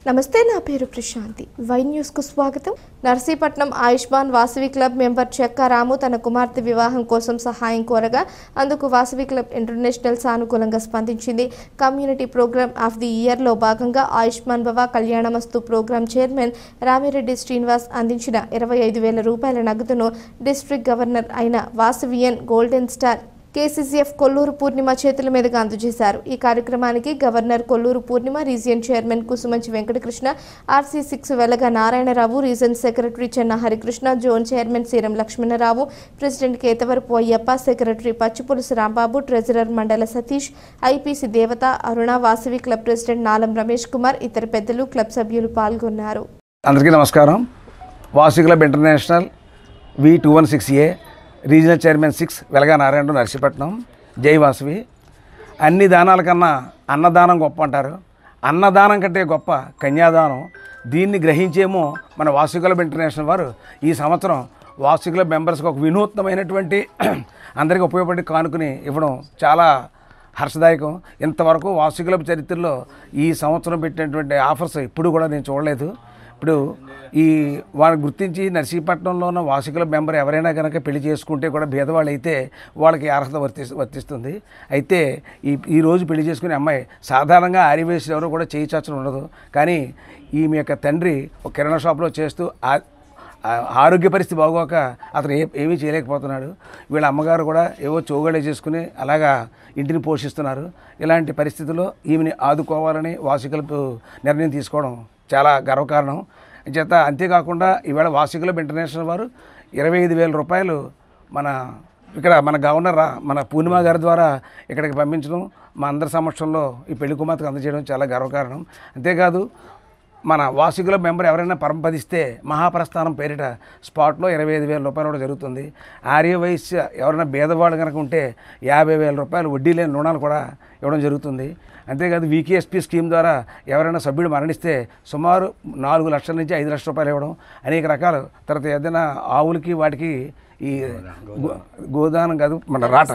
నమస్తే, నా పేరు ప్రశాంతి. వై న్యూస్ కు స్వాగతం. నర్సీపట్నం ఆయుష్మాన్ వాసవి క్లబ్ మెంబర్ చెక్క రాము తన కుమార్తె వివాహం కోసం సహాయం కోరగా అందుకు వాసవి క్లబ్ ఇంటర్నేషనల్ సానుకూలంగా స్పందించింది. Community programme of the year లో భాగంగా ఆయుష్మాన్ భవ కళ్యాణమస్తు ప్రోగ్రామ్ చైర్మన్ రామిరెడ్డి శ్రీనివాస్ అందించిన 25,000 రూపాయల నగదును డిస్ట్రిక్ట్ గవర్నర్ అయిన Vasavian golden star KCCF Kolluru Purnima చేతుల మీదుగా అందజేశారు. ఈ కార్యక్రమానికి governor Kolluru Purnima, region chairman Kusumanchi Venkatakrishna, RC6 Velaga Narayanarao, region secretary Chenna Harikrishna, zone chairman Seeram Lakshmanarao, president Ketavarapu Ayyappa, secretary Pachipulusu Rambabu, treasurer Mandala Satish, IPC Devata, Aruna, Vasavi club president నాలం రమేష్ కుమార్, ఇతర పెద్దలు, క్లబ్ సభ్యులు పాల్గొన్నారు. అందరికీ నమస్కారం. Vasavi club international V216A regional chairman 6 వెలగా నారాయణ, నర్సీపట్నం. జై వాసవి. అన్ని దానాల కన్నా అన్నదానం గొప్ప అంటారు. అన్నదానం కంటే గొప్ప కన్యాదానం. దీన్ని గ్రహించేమో మన వాసవి క్లబ్ ఇంటర్నేషనల్ వారు ఈ సంవత్సరం వాసవి క్లబ్ మెంబర్స్కి ఒక వినూత్నమైనటువంటి అందరికీ ఉపయోగపడి కానుకని ఇవ్వడం చాలా హర్షదాయకం. ఇంతవరకు వాసవి క్లబ్ చరిత్రలో ఈ సంవత్సరం పెట్టినటువంటి ఆఫర్స్ ఇప్పుడు కూడా నేను చూడలేదు. ఇప్పుడు ఈ వాళ్ళని గుర్తించి నర్సీపట్నంలో ఉన్న వాసవి క్లబ్ మెంబర్ ఎవరైనా కనుక పెళ్లి చేసుకుంటే కూడా భేదవాళ్ళు అయితే వాళ్ళకి అర్హత వర్తిస్తుంది. అయితే ఈరోజు పెళ్లి చేసుకునే అమ్మాయి సాధారణంగా ఆర్యవేశ్యులు ఎవరు కూడా చేయి చాచడం ఉండదు. కానీ ఈమె యొక్క తండ్రి ఒక కిరాణా షాప్లో చేస్తూ ఆరోగ్య పరిస్థితి బాగోక అతను ఏమీ చేయలేకపోతున్నాడు. వీళ్ళ అమ్మగారు కూడా ఏవో చోగడే చేసుకుని అలాగా ఇంటిని పోషిస్తున్నారు. ఇలాంటి పరిస్థితుల్లో ఈమెని ఆదుకోవాలని వాసవి క్లబ్ నిర్ణయం తీసుకోవడం చాలా గర్వకారణం. చేత అంతేకాకుండా ఈవేళ వాసవి క్లబ్ ఇంటర్నేషనల్ వారు 25,000 రూపాయలు మన గవర్నర్ మన పూర్ణిమ గారి ద్వారా ఇక్కడికి పంపించడం, మా అందరి సమక్షంలో ఈ పెళ్లి కుమార్తెకు అందజేయడం చాలా గర్వకారణం. అంతేకాదు మన వాసవి క్లబ్ మెంబర్ ఎవరైనా పరంపదిస్తే మహాప్రస్థానం పేరిట స్పాట్లో 25,000 రూపాయలు కూడా జరుగుతుంది. ఆర్యవైశ్య ఎవరైనా భేదవాళ్ళు కనుక ఉంటే 50,000 రూపాయలు వడ్డీ లేని రుణాలు కూడా ఇవ్వడం జరుగుతుంది. అంతేకాదు VKSP స్కీమ్ ద్వారా ఎవరైనా సభ్యుడు మరణిస్తే సుమారు 4 లక్షల నుంచి 5 లక్షల రూపాయలు ఇవ్వడం, అనేక రకాలు. తర్వాత ఏదైనా ఆవులకి వాటికి ఈ గోదానం కాదు మన రాట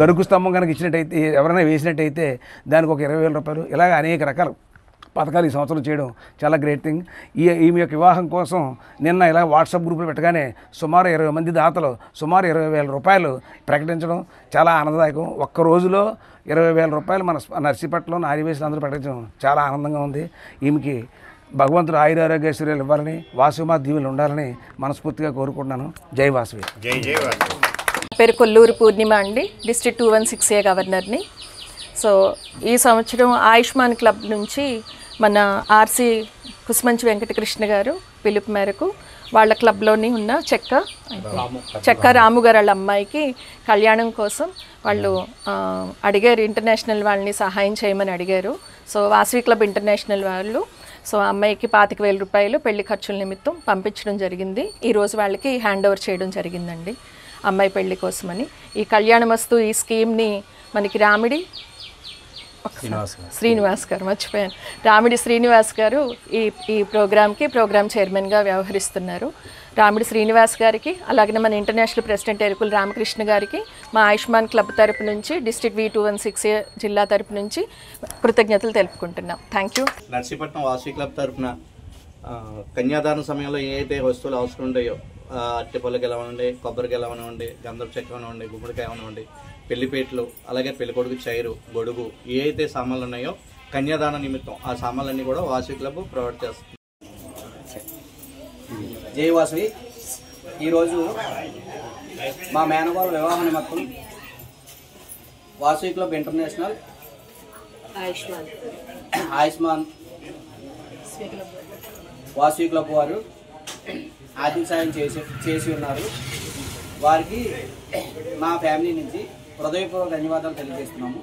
గరుకు స్తంభం కనుక ఇచ్చినట్టయితే ఎవరైనా వేసినట్టయితే దానికి ఒక 20,000 రూపాయలు, ఇలాగ అనేక రకాల పథకాలు ఈ సంవత్సరం చేయడం చాలా గ్రేట్ థింగ్. ఈమె యొక్క వివాహం కోసం నిన్న ఇలా వాట్సాప్ గ్రూపులు పెట్టగానే సుమారు 20 మంది దాతలు సుమారు 20,000 రూపాయలు ప్రకటించడం చాలా ఆనందదాయకం. ఒక్క రోజులో 20,000 రూపాయలు మన నర్సీపట్నంలో ఆర్యవేశ్యులు అందరూ ప్రకటించడం చాలా ఆనందంగా ఉంది. ఈమెకి భగవంతుడు ఆయురారోగ్యేశ్వర్యాలు ఇవ్వాలని, వాసవిమా దీవులు ఉండాలని మనస్ఫూర్తిగా కోరుకుంటున్నాను. జై వాసవి. జై జై వాసవి. పేరు కొల్లూరు పూర్ణిమ అండి, డిస్ట్రిక్ట్ 216A గవర్నర్ని. సో ఈ సంవత్సరం ఆయుష్మాన్ క్లబ్ నుంచి మన RC కుసుమంచి వెంకటకృష్ణ గారు పిలుపు మేరకు వాళ్ళ క్లబ్లోని ఉన్న చెక్క రాము గారు వాళ్ళ అమ్మాయికి కళ్యాణం కోసం వాళ్ళు అడిగారు, ఇంటర్నేషనల్ వాళ్ళని సహాయం చేయమని అడిగారు. సో వాసవి క్లబ్ ఇంటర్నేషనల్ వాళ్ళు సో అమ్మాయికి 25,000 రూపాయలు పెళ్లి ఖర్చుల నిమిత్తం పంపించడం జరిగింది. ఈరోజు వాళ్ళకి హ్యాండ్ ఓవర్ చేయడం జరిగిందండి అమ్మాయి పెళ్లి కోసమని. ఈ కళ్యాణమస్తు ఈ స్కీమ్ని మనకి శ్రీనివాస్ గారు మర్చిపోయాను, రామిడి శ్రీనివాస్ గారు ఈ ప్రోగ్రామ్ చైర్మన్గా వ్యవహరిస్తున్నారు. రామిడి శ్రీనివాస్ గారికి, అలాగే మన ఇంటర్నేషనల్ ప్రెసిడెంట్ ఎరుకుల రామకృష్ణ గారికి మా ఆయుష్మాన్ క్లబ్ తరపు నుంచి, డిస్ట్రిక్ట్ V216A జిల్లా తరపు నుంచి కృతజ్ఞతలు తెలుపుకుంటున్నాం. Thank you. Narsipatnam Vasavi club తరఫున కన్యాదాన సమయంలో ఏ అయితే వస్తువులు అవసరం ఉంటాయో, అరటిపళ్ళకి ఎలా ఉండే, కొబ్బరికి ఎలా ఉండే, గంధపు చెక్క ఉండే, గుమ్మడికాయ ఉండే, పెళ్లిపేటలు, అలాగే పెళ్ళికొడుకు చైరు, గొడుగు, ఏ అయితే సామాన్లు ఉన్నాయో కన్యాదాన నిమిత్తం ఆ సామాన్లన్నీ కూడా వాసవి క్లబ్ ప్రొవైడ్ చేస్తుంది. జై వాసవి. ఈరోజు మా మేనగోళ్ళ వివాహ నిమిత్తం Vasavi club international Ayushman Vasavi club వారు ఆర్థిక సాయం చేసి ఉన్నారు. వారికి మా ఫ్యామిలీ నుంచి హృదయపూర్వక ధన్యవాదాలు తెలియజేస్తున్నాము.